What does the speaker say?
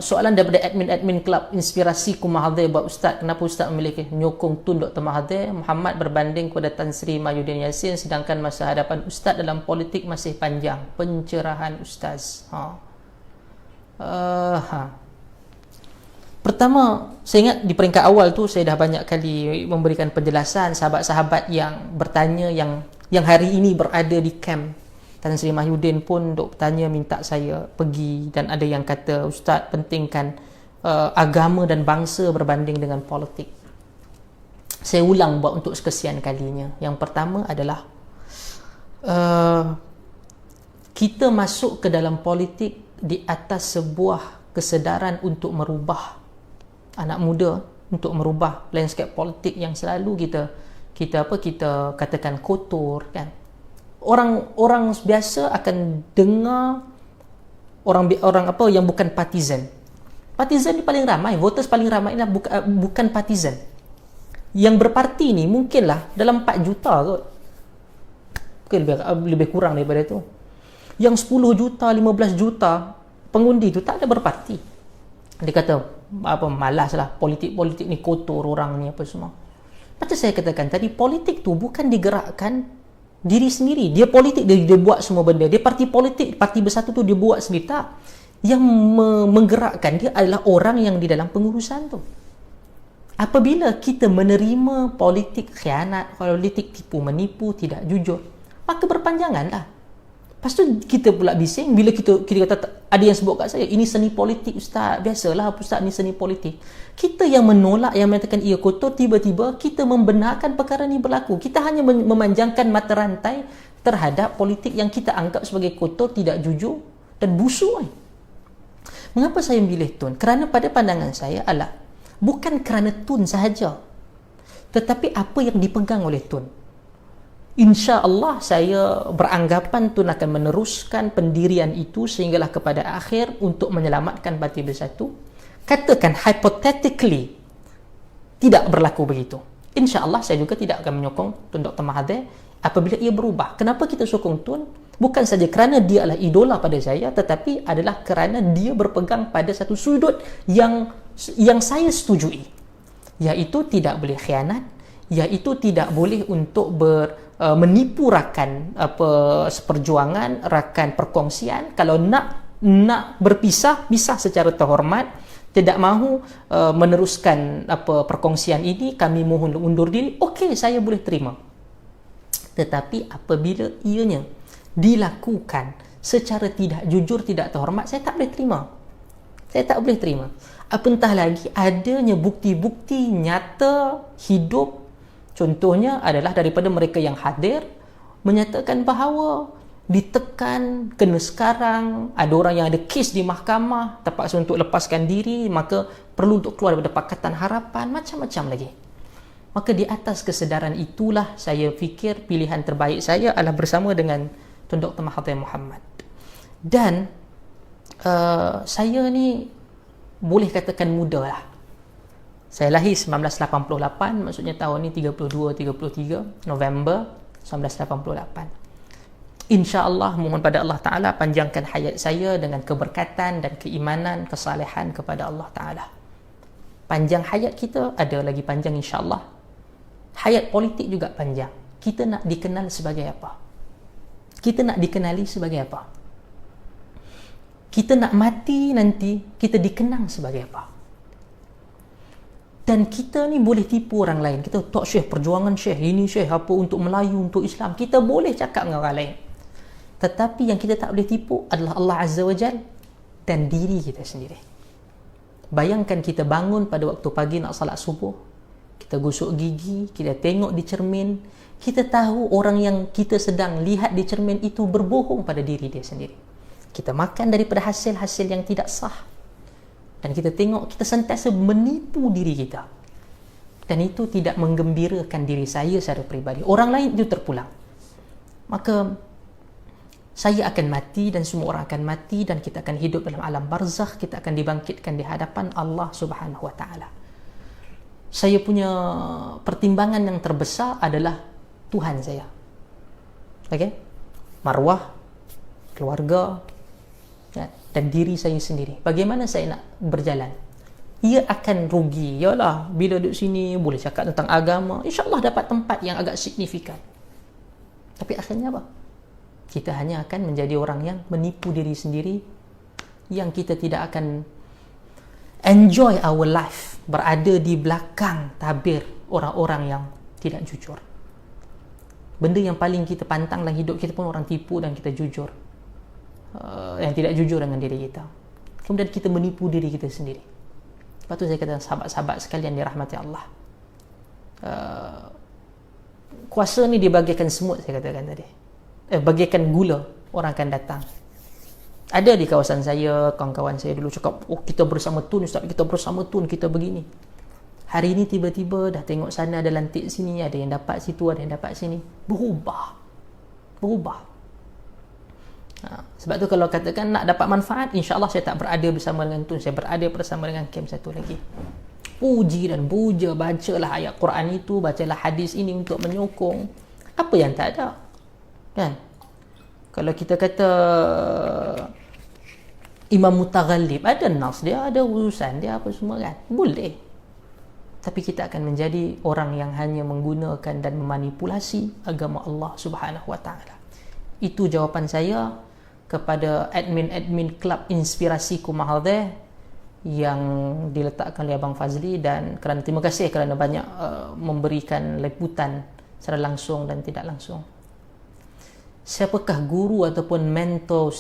soalan daripada admin Kelab Inspirasi Mahathir buat Ustaz, kenapa Ustaz memilih menyokong Tun Dr. Mahathir Mohamad berbanding kepada Tan Sri Mahyudin Yassin, sedangkan masa hadapan Ustaz dalam politik masih panjang? Pencerahan Ustaz. Pertama, saya ingat di peringkat awal tu saya dah banyak kali memberikan penjelasan. Sahabat-sahabat yang bertanya, yang hari ini berada di kamp Tan Sri Mahyudin pun duk bertanya, minta saya pergi, dan ada yang kata, Ustaz pentingkan agama dan bangsa berbanding dengan politik. Saya ulang buat untuk sekesian kalinya. Yang pertama adalah kita masuk ke dalam politik di atas sebuah kesedaran untuk merubah anak muda, untuk merubah landscape politik yang selalu kita katakan kotor, kan. Orang biasa akan dengar orang apa yang bukan partisan. Partisan ni paling ramai, voters paling ramai lah bukan partisan. Yang berparti ni mungkinlah dalam 4 juta kot. Mungkin lebih kurang daripada tu. Yang 10 juta, 15 juta pengundi tu tak ada berparti. Dia kata malaslah, politik ni kotor, orang ni apa semua. Macam saya katakan tadi, politik tu bukan digerakkan diri sendiri. Dia politik, dia buat semua benda. Dia parti politik, parti bersatu tu dia buat sendiri. Tak. Yang menggerakkan dia adalah orang yang di dalam pengurusan tu. Apabila kita menerima politik khianat, politik tipu menipu, tidak jujur, maka berpanjanganlah. Lepas tu kita pula bising bila kita kata, ada yang sebut kat saya, ini seni politik Ustaz. Biasalah Ustaz, ni seni politik. Kita yang menolak, yang mengatakan ia kotor, tiba-tiba kita membenarkan perkara ni berlaku. Kita hanya memanjangkan mata rantai terhadap politik yang kita anggap sebagai kotor, tidak jujur dan busuk. Mengapa saya memilih Tun? Kerana pada pandangan saya adalah bukan kerana Tun sahaja, tetapi apa yang dipegang oleh Tun. InsyaAllah saya beranggapan Tun akan meneruskan pendirian itu sehinggalah kepada akhir untuk menyelamatkan Parti Bersatu. Katakan hypothetically tidak berlaku begitu, InsyaAllah saya juga tidak akan menyokong Tun Dr. Mahathir apabila ia berubah. Kenapa kita sokong Tun? Bukan saja kerana dia adalah idola pada saya, tetapi adalah kerana dia berpegang pada satu sudut yang saya setujui, iaitu tidak boleh khianat, iaitu tidak boleh untuk menipu rakan seperjuangan, rakan perkongsian. Kalau nak berpisah, pisah secara terhormat. Tidak mahu meneruskan perkongsian ini, kami mohon undur diri. Okey, saya boleh terima. Tetapi apabila ianya dilakukan secara tidak jujur, tidak terhormat, saya tak boleh terima. Saya tak boleh terima. Apatah lagi adanya bukti-bukti nyata hidup. Contohnya adalah daripada mereka yang hadir menyatakan bahawa ditekan, kena sekarang, ada orang yang ada kes di mahkamah, terpaksa untuk lepaskan diri, maka perlu untuk keluar daripada Pakatan Harapan, macam-macam lagi. Maka di atas kesedaran itulah saya fikir pilihan terbaik saya adalah bersama dengan Tun Dr. Mahathir Mohamad. Dan saya ni boleh katakan muda lah. Saya lahir 1988, maksudnya tahun ni 32-33 November 1988. InsyaAllah mohon pada Allah Ta'ala panjangkan hayat saya dengan keberkatan dan keimanan, kesalehan kepada Allah Ta'ala. Panjang hayat kita, ada lagi panjang insyaAllah. Hayat politik juga panjang. Kita nak dikenal sebagai apa? Kita nak dikenali sebagai apa? Kita nak mati nanti, kita dikenang sebagai apa? Dan kita ni boleh tipu orang lain. Kita tak syekh perjuangan syekh, ini syekh apa untuk Melayu, untuk Islam. Kita boleh cakap dengan orang lain. Tetapi yang kita tak boleh tipu adalah Allah Azza wa Jal dan diri kita sendiri. Bayangkan kita bangun pada waktu pagi nak salat subuh, kita gosok gigi, kita tengok di cermin, kita tahu orang yang kita sedang lihat di cermin itu berbohong pada diri dia sendiri. Kita makan daripada hasil-hasil yang tidak sah. Dan kita tengok kita sentiasa menipu diri kita. Dan itu tidak menggembirakan diri saya secara peribadi. Orang lain itu terpulang. Maka saya akan mati dan semua orang akan mati dan kita akan hidup dalam alam barzakh, kita akan dibangkitkan di hadapan Allah Subhanahu wa taala. Saya punya pertimbangan yang terbesar adalah Tuhan saya. Okey? Marwah, keluarga, ya, dan diri saya sendiri. Bagaimana saya nak berjalan? Ia akan rugi. Yalah, bila duduk sini boleh cakap tentang agama, insya-Allah dapat tempat yang agak signifikan. Tapi akhirnya apa? Kita hanya akan menjadi orang yang menipu diri sendiri, yang kita tidak akan enjoy our life, berada di belakang tabir orang-orang yang tidak jujur. Benda yang paling kita pantang dalam hidup kita pun orang tipu dan kita jujur, yang tidak jujur dengan diri kita. Kemudian kita menipu diri kita sendiri. Lepas tu saya kata, sahabat-sahabat sekalian dirahmati Allah, kuasa ni dibagikan semut, saya katakan tadi, bagikan gula, orang akan datang. Ada di kawasan saya, kawan-kawan saya dulu cakap, oh kita bersama Tun Ustaz, kita bersama Tun, kita begini. Hari ini tiba-tiba dah tengok sana ada lantik sini, ada yang dapat situ, ada yang dapat sini. Berubah. Sebab tu kalau katakan nak dapat manfaat, insya-Allah saya tak berada bersama dengan Tun, saya berada bersama dengan camp satu lagi. Puji dan puja, bacalah ayat Quran itu, bacalah hadis ini untuk menyokong. Apa yang tak ada? Kan? Kalau kita kata Imam Mutaghallib, ada nas dia, ada urusan dia, apa semua kan? Boleh. Tapi kita akan menjadi orang yang hanya menggunakan dan memanipulasi agama Allah Subhanahu wa taala. Itu jawapan saya kepada admin Klub Inspirasi Kumahaldeh yang diletakkan oleh Abang Fazli, dan kerana terima kasih kerana banyak memberikan liputan secara langsung dan tidak langsung. Siapakah guru ataupun mentor